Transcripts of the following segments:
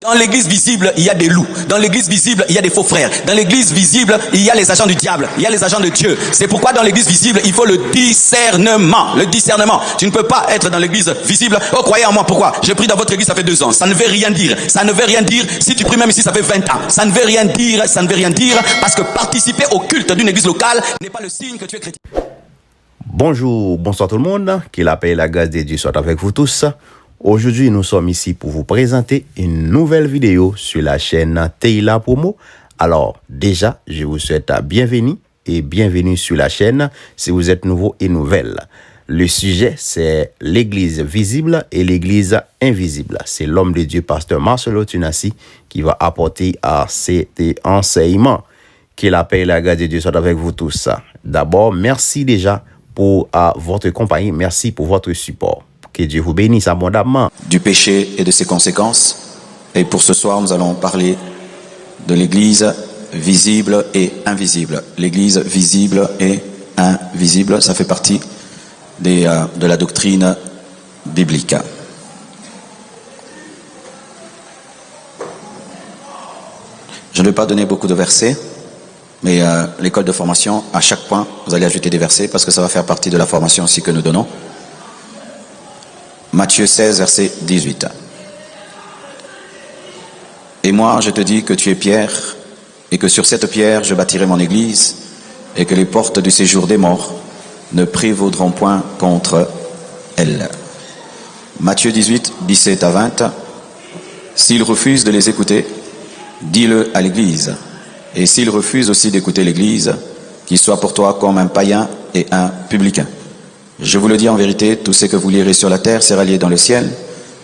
Dans l'église visible, il y a des loups. Dans l'église visible, il y a des faux frères. Dans l'église visible, il y a les agents du diable. Il y a les agents de Dieu. C'est pourquoi dans l'église visible, il faut le discernement. Le discernement. Tu ne peux pas être dans l'église visible. Oh, croyez en moi. Pourquoi? J'ai pris dans votre église, ça fait 2 ans. Ça ne veut rien dire. Ça ne veut rien dire. Si tu pries même ici, ça fait 20 ans. Ça ne veut rien dire. Ça ne veut rien dire. Parce que participer au culte d'une église locale n'est pas le signe que tu es chrétien. Bonjour, bonsoir tout le monde. Que la paix et la grâce de Dieu soient avec vous tous. Aujourd'hui, nous sommes ici pour vous présenter une nouvelle vidéo sur la chaîne Teila Promo. Alors, déjà, je vous souhaite bienvenue et bienvenue sur la chaîne si vous êtes nouveau et nouvelle. Le sujet, c'est l'église visible et l'église invisible. C'est l'homme de Dieu, pasteur Marcelo Tunasi, qui va apporter à cet enseignement. Que la paix et la grâce de Dieu soient avec vous tous. D'abord, merci déjà pour votre compagnie. Merci pour votre support. Que Dieu vous bénisse abondamment. Du péché et de ses conséquences. Et pour ce soir, nous allons parler de l'église visible et invisible. L'église visible et invisible, ça fait partie de la doctrine biblique. Je ne vais pas donner beaucoup de versets, mais l'école de formation, à chaque point, vous allez ajouter des versets parce que ça va faire partie de la formation aussi que nous donnons. Matthieu 16, verset 18. Et moi, je te dis que tu es Pierre, et que sur cette pierre, je bâtirai mon église, et que les portes du séjour des morts ne prévaudront point contre elle. Matthieu 18, 17 à 20. S'ils refusent de les écouter, dis-le à l'église. Et s'ils refusent aussi d'écouter l'église, qu'il soit pour toi comme un païen et un publicain. Je vous le dis en vérité, tout ce que vous lierez sur la terre sera lié dans le ciel,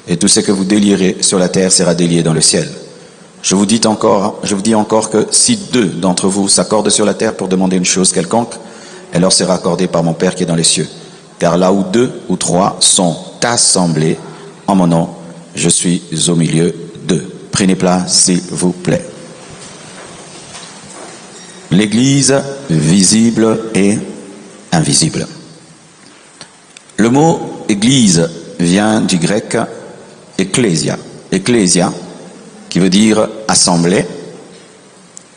et tout ce que vous délierez sur la terre sera délié dans le ciel. Je vous dis encore que si 2 d'entre vous s'accordent sur la terre pour demander une chose quelconque, elle leur sera accordée par mon Père qui est dans les cieux. Car là où 2 ou 3 sont assemblés en mon nom, je suis au milieu d'eux. Prenez place, s'il vous plaît. L'église visible et invisible. Le mot église vient du grec ecclésia. Ecclésia, qui veut dire assemblée.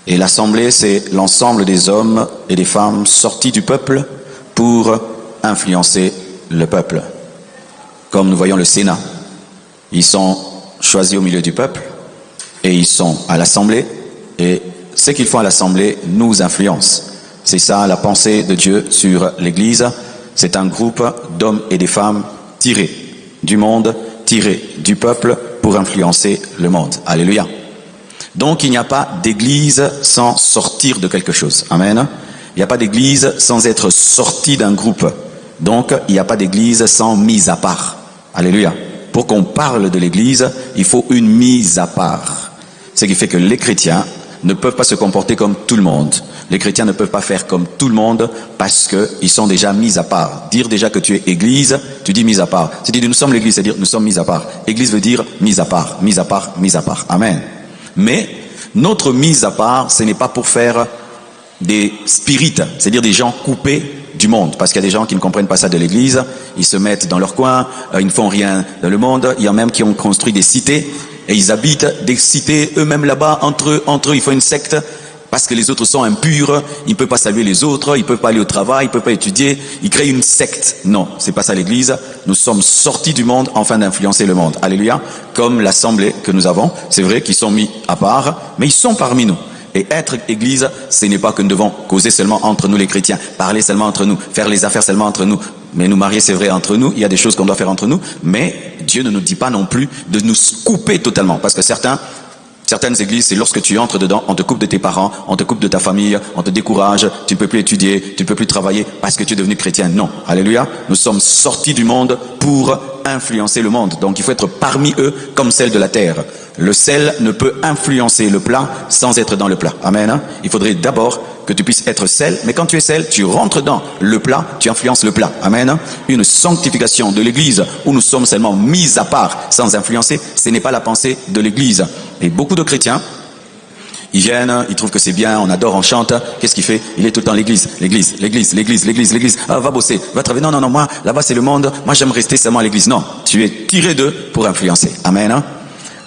Et l'assemblée, c'est l'ensemble des hommes et des femmes sortis du peuple pour influencer le peuple. Comme nous voyons le Sénat, ils sont choisis au milieu du peuple et ils sont à l'assemblée. Et ce qu'ils font à l'assemblée nous influence. C'est ça la pensée de Dieu sur l'église. C'est un groupe d'hommes et des femmes tirés du monde, tirés du peuple pour influencer le monde. Alléluia. Donc il n'y a pas d'église sans sortir de quelque chose. Amen. Il n'y a pas d'église sans être sorti d'un groupe. Donc il n'y a pas d'église sans mise à part. Alléluia. Pour qu'on parle de l'église, il faut une mise à part. Ce qui fait que les chrétiens ne peuvent pas se comporter comme tout le monde. Les chrétiens ne peuvent pas faire comme tout le monde parce qu'ils sont déjà mis à part. Dire déjà que tu es église, tu dis mis à part. C'est dire nous sommes l'église, c'est dire nous sommes mis à part. Église veut dire mis à part, mis à part, mis à part. Amen. Mais notre mise à part, ce n'est pas pour faire des spirites, c'est-à-dire des gens coupés du monde. Parce qu'il y a des gens qui ne comprennent pas ça de l'église, ils se mettent dans leur coin, ils ne font rien dans le monde. Il y a même qui ont construit des cités et ils habitent des cités eux-mêmes là-bas, entre eux, ils font une secte. Parce que les autres sont impurs, ils ne peuvent pas saluer les autres, ils ne peuvent pas aller au travail, ils ne peuvent pas étudier, ils créent une secte. Non, c'est pas ça l'église. Nous sommes sortis du monde afin d'influencer le monde. Alléluia. Comme l'assemblée que nous avons, c'est vrai qu'ils sont mis à part, mais ils sont parmi nous. Et être église, ce n'est pas que nous devons causer seulement entre nous les chrétiens, parler seulement entre nous, faire les affaires seulement entre nous. Mais nous marier, c'est vrai, entre nous, il y a des choses qu'on doit faire entre nous, mais Dieu ne nous dit pas non plus de nous couper totalement. Parce que certaines églises, c'est lorsque tu entres dedans, on te coupe de tes parents, on te coupe de ta famille, on te décourage, tu ne peux plus étudier, tu ne peux plus travailler parce que tu es devenu chrétien. Non. Alléluia. Nous sommes sortis du monde pour influencer le monde. Donc il faut être parmi eux comme sel de la terre. Le sel ne peut influencer le plat sans être dans le plat. Amen. Il faudrait d'abord que tu puisses être sel, mais quand tu es sel, tu rentres dans le plat, tu influences le plat. Amen. Une sanctification de l'église où nous sommes seulement mis à part sans influencer, ce n'est pas la pensée de l'église. Et beaucoup de chrétiens, ils viennent, ils trouvent que c'est bien, on adore, on chante. Qu'est-ce qu'il fait? Il est tout le temps l'église. Ah, va bosser, va travailler. Non, moi, là-bas c'est le monde. Moi, j'aime rester seulement à l'église. Non, tu es tiré d'eux pour influencer. Amen.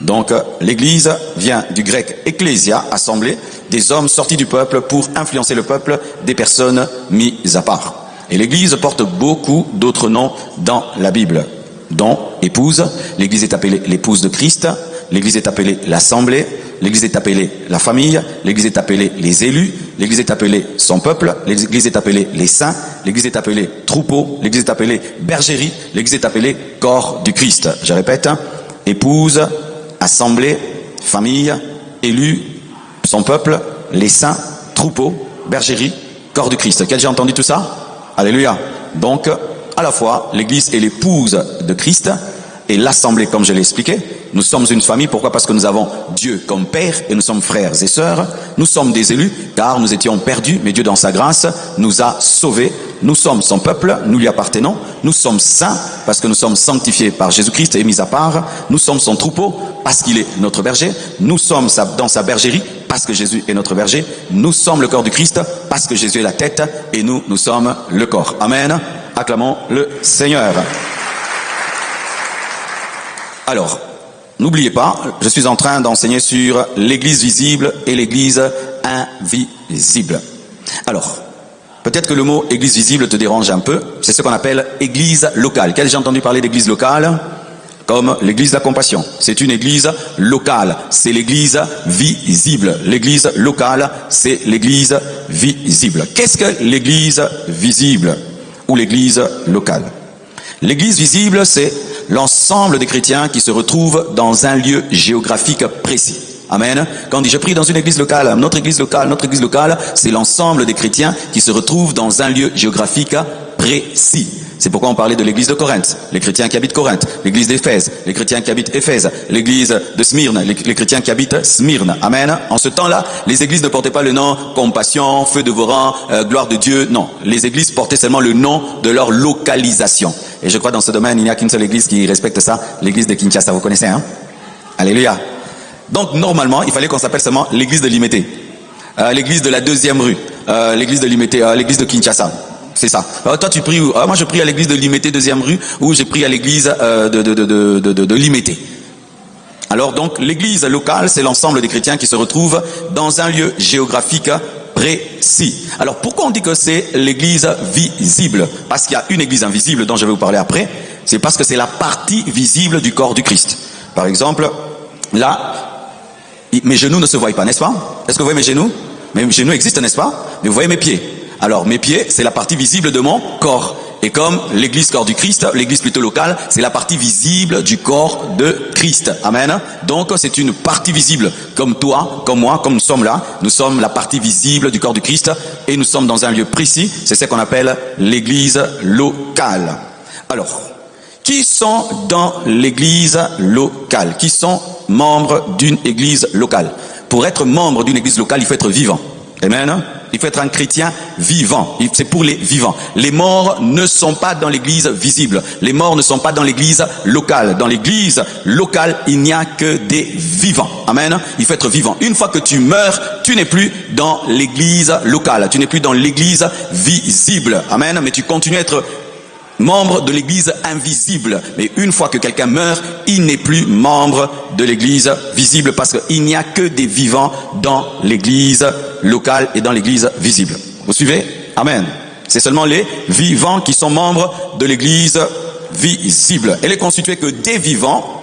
Donc, l'église vient du grec ecclésia, assemblée, des hommes sortis du peuple pour influencer le peuple, des personnes mises à part. Et l'église porte beaucoup d'autres noms dans la Bible, dont épouse. L'église est appelée l'épouse de Christ. L'église est appelée l'assemblée. L'église est appelée la famille. L'église est appelée les élus. L'église est appelée son peuple. L'église est appelée les saints. L'église est appelée troupeau. L'église est appelée bergerie. L'église est appelée corps du Christ. Je répète, épouse, assemblée, famille, élus, son peuple, les saints, troupeau, bergerie, corps du Christ. Quel j'ai entendu tout ça? Alléluia. Donc, à la fois, l'église est l'épouse de Christ et l'assemblée, comme je l'ai expliqué. Nous sommes une famille. Pourquoi? Parce que nous avons Dieu comme Père et nous sommes frères et sœurs. Nous sommes des élus car nous étions perdus, mais Dieu dans sa grâce nous a sauvés. Nous sommes son peuple, nous lui appartenons. Nous sommes saints parce que nous sommes sanctifiés par Jésus-Christ et mis à part. Nous sommes son troupeau parce qu'il est notre berger. Nous sommes dans sa bergerie parce que Jésus est notre berger. Nous sommes le corps du Christ parce que Jésus est la tête et nous sommes le corps. Amen. Acclamons le Seigneur. Alors, n'oubliez pas, je suis en train d'enseigner sur l'église visible et l'église invisible. Alors, peut-être que le mot église visible te dérange un peu. C'est ce qu'on appelle église locale. Quel j'ai entendu parler d'église locale? Comme l'église de la compassion. C'est une église locale. C'est l'église visible. L'église locale, c'est l'église visible. Qu'est-ce que l'église visible ou l'église locale? L'église visible, c'est l'ensemble des chrétiens qui se retrouvent dans un lieu géographique précis. Amen. Quand on dit je prie dans une église locale, notre église locale, c'est l'ensemble des chrétiens qui se retrouvent dans un lieu géographique précis. C'est pourquoi on parlait de l'église de Corinthe, les chrétiens qui habitent Corinthe, l'église d'Éphèse, les chrétiens qui habitent Éphèse, l'église de Smyrne, les chrétiens qui habitent Smyrne. Amen. En ce temps-là, les églises ne portaient pas le nom compassion, feu dévorant, gloire de Dieu. Non, les églises portaient seulement le nom de leur localisation. Et je crois dans ce domaine, il n'y a qu'une seule église qui respecte ça, l'église de Kinshasa. Vous connaissez, hein? Alléluia. Donc normalement, il fallait qu'on s'appelle seulement l'église de Limete, l'église de la 2e rue, l'église de Limete, l'église de Kinshasa. C'est ça. Alors, toi tu pries où? Moi je prie à l'église de Limete 2e rue, ou j'ai pris à l'église de Limete. Alors donc l'église locale, c'est l'ensemble des chrétiens qui se retrouvent dans un lieu géographique précis. Alors pourquoi on dit que c'est l'église visible? Parce qu'il y a une église invisible dont je vais vous parler après. C'est parce que c'est la partie visible du corps du Christ. Par exemple, là, mes genoux ne se voient pas, n'est-ce pas? Est-ce que vous voyez mes genoux? Mes genoux existent, n'est-ce pas? Mais vous voyez mes pieds. Alors, mes pieds, c'est la partie visible de mon corps. Et comme l'église corps du Christ, l'église plutôt locale, c'est la partie visible du corps de Christ. Amen. Donc, c'est une partie visible. Comme toi, comme moi, comme nous sommes là. Nous sommes la partie visible du corps du Christ. Et nous sommes dans un lieu précis. C'est ce qu'on appelle l'église locale. Alors, qui sont dans l'église locale? Qui sont membres d'une église locale? Pour être membre d'une église locale, il faut être vivant. Amen. Il faut être un chrétien vivant. C'est pour les vivants. Les morts ne sont pas dans l'église visible. Les morts ne sont pas dans l'église locale. Dans l'église locale, il n'y a que des vivants. Amen. Il faut être vivant. Une fois que tu meurs, tu n'es plus dans l'église locale. Tu n'es plus dans l'église visible. Amen. Mais tu continues à être membre de l'église invisible. Mais une fois que quelqu'un meurt, il n'est plus membre de l'église visible parce qu'il n'y a que des vivants dans l'église locale et dans l'église visible. Vous suivez? Amen. C'est seulement les vivants qui sont membres de l'église visible. Elle est constituée que des vivants.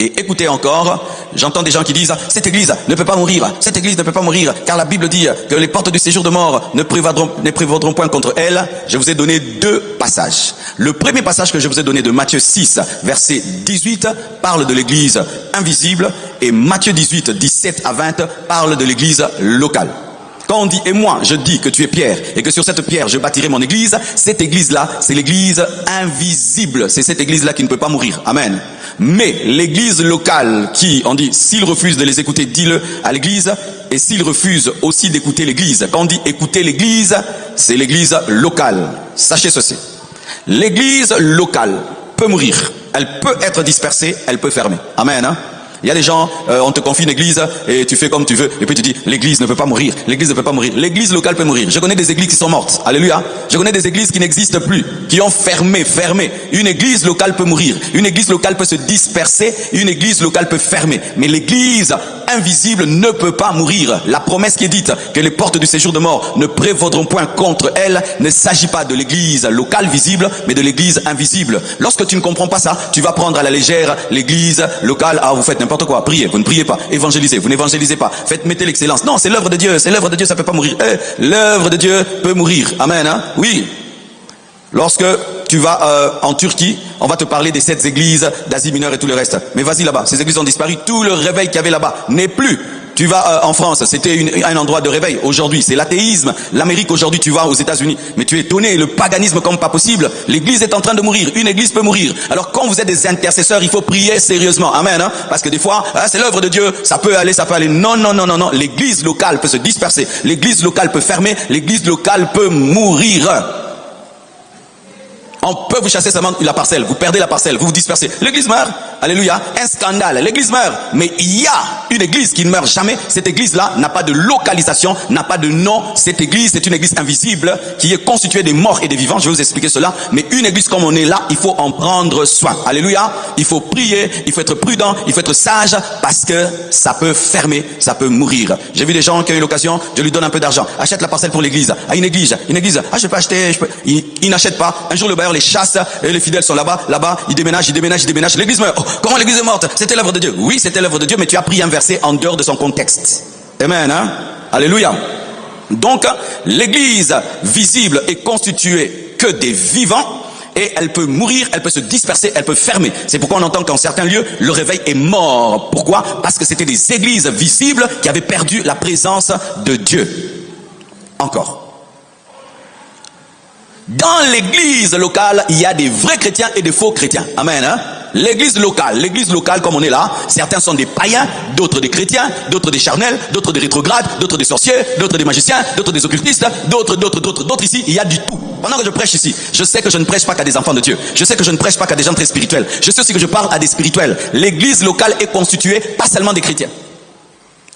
Et écoutez encore, j'entends des gens qui disent « Cette église ne peut pas mourir, cette église ne peut pas mourir, car la Bible dit que les portes du séjour de mort ne prévaudront point contre elle. » Je vous ai donné 2 passages. Le premier passage que je vous ai donné de Matthieu 6, verset 18, parle de l'église invisible, et Matthieu 18, 17 à 20, parle de l'église locale. Quand on dit « Et moi, je dis que tu es Pierre, et que sur cette pierre, je bâtirai mon église », cette église-là, c'est l'église invisible. C'est cette église-là qui ne peut pas mourir. Amen. Mais l'église locale qui, on dit, s'il refuse de les écouter, dis-le à l'église, et s'il refuse aussi d'écouter l'église. Quand on dit écouter l'église, c'est l'église locale. Sachez ceci. L'église locale peut mourir. Elle peut être dispersée, elle peut fermer. Amen. Hein? Il y a des gens, on te confie une église et tu fais comme tu veux. Et puis tu dis, l'église ne peut pas mourir. L'église ne peut pas mourir. L'église locale peut mourir. Je connais des églises qui sont mortes. Alléluia. Je connais des églises qui n'existent plus, qui ont fermé. Une église locale peut mourir. Une église locale peut se disperser. Une église locale peut fermer. Mais l'église invisible ne peut pas mourir. La promesse qui est dite, que les portes du séjour de mort ne prévaudront point contre elle, ne s'agit pas de l'église locale visible, mais de l'église invisible. Lorsque tu ne comprends pas ça, tu vas prendre à la légère l'église locale. Ah, vous faites n'importe quoi. Priez, vous ne priez pas. Évangélisez, vous n'évangélisez pas. Mettez l'excellence. Non, c'est l'œuvre de Dieu. C'est l'œuvre de Dieu, ça peut pas mourir. L'œuvre de Dieu peut mourir. Amen, hein? Oui. Lorsque tu vas en Turquie, on va te parler des 7 églises d'Asie mineure et tout le reste. Mais vas-y là-bas, ces églises ont disparu. Tout le réveil qu'il y avait là-bas n'est plus. Tu vas en France, c'était un endroit de réveil. Aujourd'hui, c'est l'athéisme. L'Amérique, aujourd'hui, tu vas aux États-Unis. Mais tu es étonné, le paganisme comme pas possible. L'église est en train de mourir. Une église peut mourir. Alors quand vous êtes des intercesseurs, il faut prier sérieusement. Amen. Hein? Parce que des fois, c'est l'œuvre de Dieu. Ça peut aller, ça peut aller. Non. L'église locale peut se disperser. L'église locale peut fermer. L'église locale peut mourir. On peut vous chasser seulement la parcelle. Vous perdez la parcelle. Vous vous dispersez. L'église meurt. Alléluia. Un scandale. L'église meurt. Mais il y a une église qui ne meurt jamais. Cette église-là n'a pas de localisation, n'a pas de nom. Cette église, c'est une église invisible qui est constituée des morts et des vivants. Je vais vous expliquer cela. Mais une église comme on est là, il faut en prendre soin. Alléluia. Il faut prier. Il faut être prudent. Il faut être sage parce que ça peut fermer. Ça peut mourir. J'ai vu des gens qui ont eu l'occasion. Je lui donne un peu d'argent. Achète la parcelle pour l'église. Ah, une église. Ah, je peux acheter. Il n'achète pas. Un jour, le bailleur les chasse et les fidèles sont là-bas, ils déménagent. L'église meurt. Oh, comment l'église est morte? C'était l'œuvre de Dieu. Oui, c'était l'œuvre de Dieu, mais tu as pris un verset en dehors de son contexte. Amen, hein? Alléluia. Donc, l'église visible est constituée que des vivants et elle peut mourir, elle peut se disperser, elle peut fermer. C'est pourquoi on entend qu'en certains lieux, le réveil est mort. Pourquoi? Parce que c'était des églises visibles qui avaient perdu la présence de Dieu. Encore. Dans l'église locale, il y a des vrais chrétiens et des faux chrétiens. Amen. Hein? L'église locale comme on est là, certains sont des païens, d'autres des chrétiens, d'autres des charnels, d'autres des rétrogrades, d'autres des sorciers, d'autres des magiciens, d'autres des occultistes, d'autres ici, il y a du tout. Pendant que je prêche ici, je sais que je ne prêche pas qu'à des enfants de Dieu. Je sais que je ne prêche pas qu'à des gens très spirituels. Je sais aussi que je parle à des spirituels. L'église locale est constituée pas seulement des chrétiens.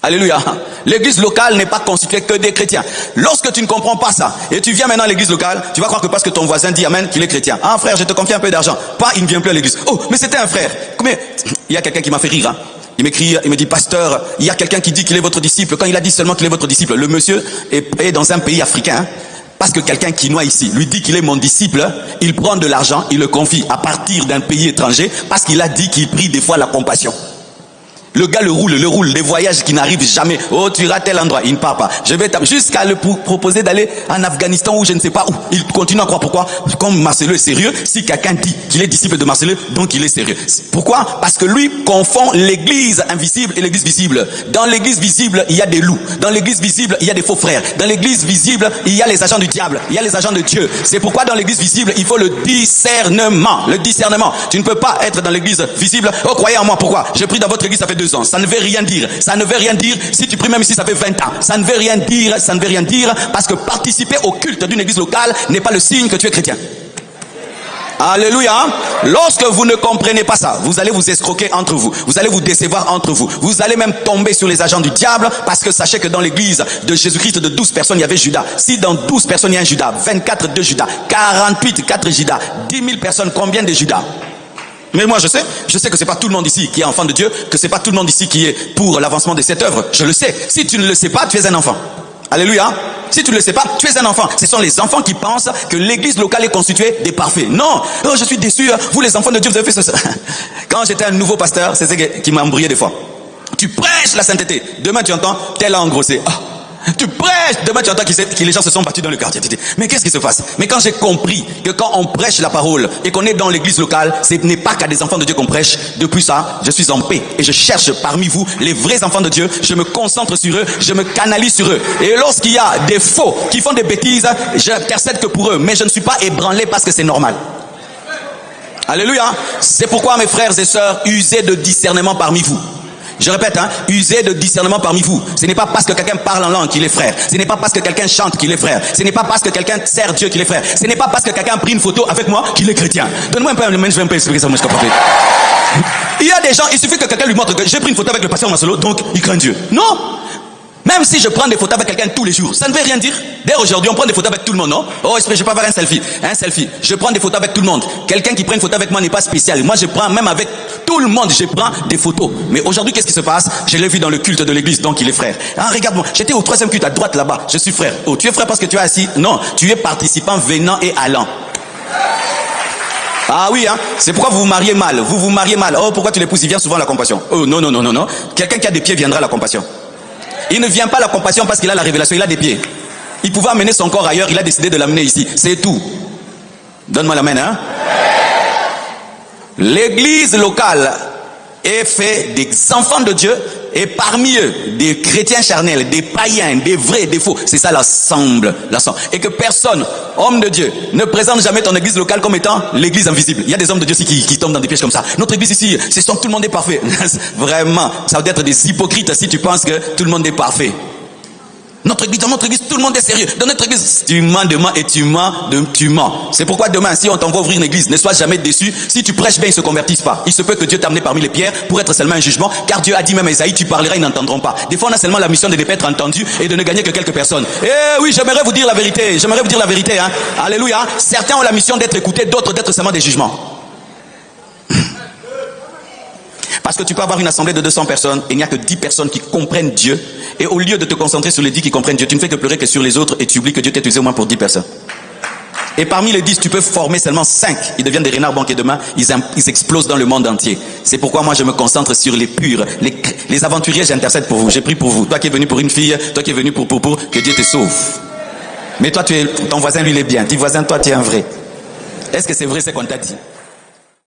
Alléluia. L'église locale n'est pas constituée que des chrétiens. Lorsque tu ne comprends pas ça, et tu viens maintenant à l'église locale, tu vas croire que parce que ton voisin dit amen, qu'il est chrétien. Ah frère, je te confie un peu d'argent. Pas, il ne vient plus à l'église. Oh, mais c'était un frère. Mais il y a quelqu'un qui m'a fait rire. Hein. Il m'écrit, il me dit, pasteur, il y a quelqu'un qui dit qu'il est votre disciple. Quand il a dit seulement qu'il est votre disciple, le monsieur est dans un pays africain. Hein. Parce que quelqu'un qui noie ici lui dit qu'il est mon disciple, il prend de l'argent, il le confie à partir d'un pays étranger, parce qu'il a dit qu'il prie des fois la compassion. Le gars le roule, des voyages qui n'arrivent jamais. Oh, tu iras tel endroit, il ne part pas. Je vais jusqu'à le proposer d'aller en Afghanistan ou je ne sais pas où. Il continue à croire. Pourquoi? Comme Marcelleux est sérieux, si quelqu'un dit qu'il est disciple de Marcelleux, donc il est sérieux. Pourquoi? Parce que lui confond l'église invisible et l'église visible. Dans l'église visible, il y a des loups. Dans l'église visible, il y a des faux frères. Dans l'église visible, il y a les agents du diable. Il y a les agents de Dieu. C'est pourquoi dans l'église visible, il faut le discernement. Le discernement. Tu ne peux pas être dans l'église visible. Oh, croyez en moi. Pourquoi? J'ai pris dans votre église, ça fait 2 ans. Ça ne veut rien dire. Ça ne veut rien dire. Si tu pries même ici, ça fait 20 ans. Ça ne veut rien dire. Ça ne veut rien dire. Parce que participer au culte d'une église locale n'est pas le signe que tu es chrétien. Alléluia. Lorsque vous ne comprenez pas ça, vous allez vous escroquer entre vous. Vous allez vous décevoir entre vous. Vous allez même tomber sur les agents du diable. Parce que sachez que dans l'église de Jésus-Christ de 12 personnes, il y avait Judas. Si dans 12 personnes, il y a un Judas, 24, 2 Judas, 48, 4 Judas, 10 000 personnes, combien de Judas? Mais moi je sais que c'est pas tout le monde ici qui est enfant de Dieu, que c'est pas tout le monde ici qui est pour l'avancement de cette œuvre. Je le sais. Si tu ne le sais pas, tu es un enfant. Alléluia. Si tu ne le sais pas, tu es un enfant. Ce sont les enfants qui pensent que l'église locale est constituée des parfaits. Non. Oh, je suis déçu. Vous les enfants de Dieu, vous avez fait ça. Quand j'étais un nouveau pasteur, c'est ça qui m'a embrouillé des fois. Tu prêches la sainteté. Demain tu entends, tel a engrossé. Ah. Tu prêches, demain tu entends que les gens se sont battus dans le quartier. Mais qu'est-ce qui se passe? Mais quand j'ai compris que quand on prêche la parole et qu'on est dans l'église locale, ce n'est pas qu'à des enfants de Dieu qu'on prêche. Depuis ça, je suis en paix et je cherche parmi vous les vrais enfants de Dieu. Je me concentre sur eux, je me canalise sur eux. Et lorsqu'il y a des faux qui font des bêtises, j'intercède que pour eux. Mais je ne suis pas ébranlé parce que c'est normal. Alléluia. C'est pourquoi mes frères et sœurs, usez de discernement parmi vous. Je répète, hein, usez de discernement parmi vous. Ce n'est pas parce que quelqu'un parle en langue qu'il est frère. Ce n'est pas parce que quelqu'un chante qu'il est frère. Ce n'est pas parce que quelqu'un sert Dieu qu'il est frère. Ce n'est pas parce que quelqu'un a pris une photo avec moi qu'il est chrétien. Donne-moi un peu, je vais un peu expliquer ça, moi je comprends. Il y a des gens, il suffit que quelqu'un lui montre que j'ai pris une photo avec le pasteur Marcelo, donc il craint Dieu. Non! Même si je prends des photos avec quelqu'un tous les jours, ça ne veut rien dire. D'ailleurs, aujourd'hui, on prend des photos avec tout le monde, non? Oh, je vais pas faire un selfie. Un selfie. Je prends des photos avec tout le monde. Quelqu'un qui prend une photo avec moi n'est pas spécial. Moi, je prends même avec tout le monde, je prends des photos. Mais aujourd'hui, qu'est-ce qui se passe? Je l'ai vu dans le culte de l'église, donc il est frère. Ah, regarde-moi, j'étais au 3e culte à droite là-bas. Je suis frère. Oh, tu es frère parce que tu es assis? Non, tu es participant venant et allant. Ah oui, hein, c'est pourquoi vous vous mariez mal. Vous vous mariez mal. Oh, pourquoi tu l'épouses? Il vient souvent à la compassion. Oh, non, non, non, non, non. Quelqu'un qui a des pieds viendra à la compassion. Il ne vient pas à la compassion parce qu'il a la révélation, il a des pieds. Il pouvait amener son corps ailleurs, il a décidé de l'amener ici. C'est tout. Donne-moi la main, hein. L'église locale est faite des enfants de Dieu et parmi eux, des chrétiens charnels, des païens, des vrais, des faux. C'est ça l'ensemble. Et que personne, homme de Dieu, ne présente jamais ton église locale comme étant l'église invisible. Il y a des hommes de Dieu ici qui tombent dans des pièges comme ça. Notre église ici, c'est tout le monde est parfait. Vraiment, ça doit être des hypocrites si tu penses que tout le monde est parfait. Dans notre église, tout le monde est sérieux. Dans notre église, tu mens demain et tu mens. C'est pourquoi demain, si on t'envoie ouvrir une église, ne sois jamais déçu. Si tu prêches bien, ils ne se convertissent pas. Il se peut que Dieu t'amène parmi les pierres pour être seulement un jugement, car Dieu a dit même à Isaïe, tu parleras, ils n'entendront pas. Des fois, on a seulement la mission de ne pas être entendu et de ne gagner que quelques personnes. Eh oui, j'aimerais vous dire la vérité. Hein. Alléluia. Certains ont la mission d'être écoutés, d'autres d'être seulement des jugements. Parce que tu peux avoir une assemblée de 200 personnes et il n'y a que 10 personnes qui comprennent Dieu. Et au lieu de te concentrer sur les 10 qui comprennent Dieu, tu ne fais que pleurer que sur les autres et tu oublies que Dieu t'a utilisé au moins pour 10 personnes. Et parmi les 10, tu peux former seulement 5. Ils deviennent des renards banqués demain. Ils explosent dans le monde entier. C'est pourquoi moi je me concentre sur les purs. Les aventuriers, j'intercède pour vous. J'ai pris pour vous. Toi qui es venu pour une fille, toi qui es venu pour que Dieu te sauve. Mais toi, ton voisin, lui, il est bien. Dis voisin, toi, tu es un vrai. Est-ce que c'est vrai ce qu'on t'a dit?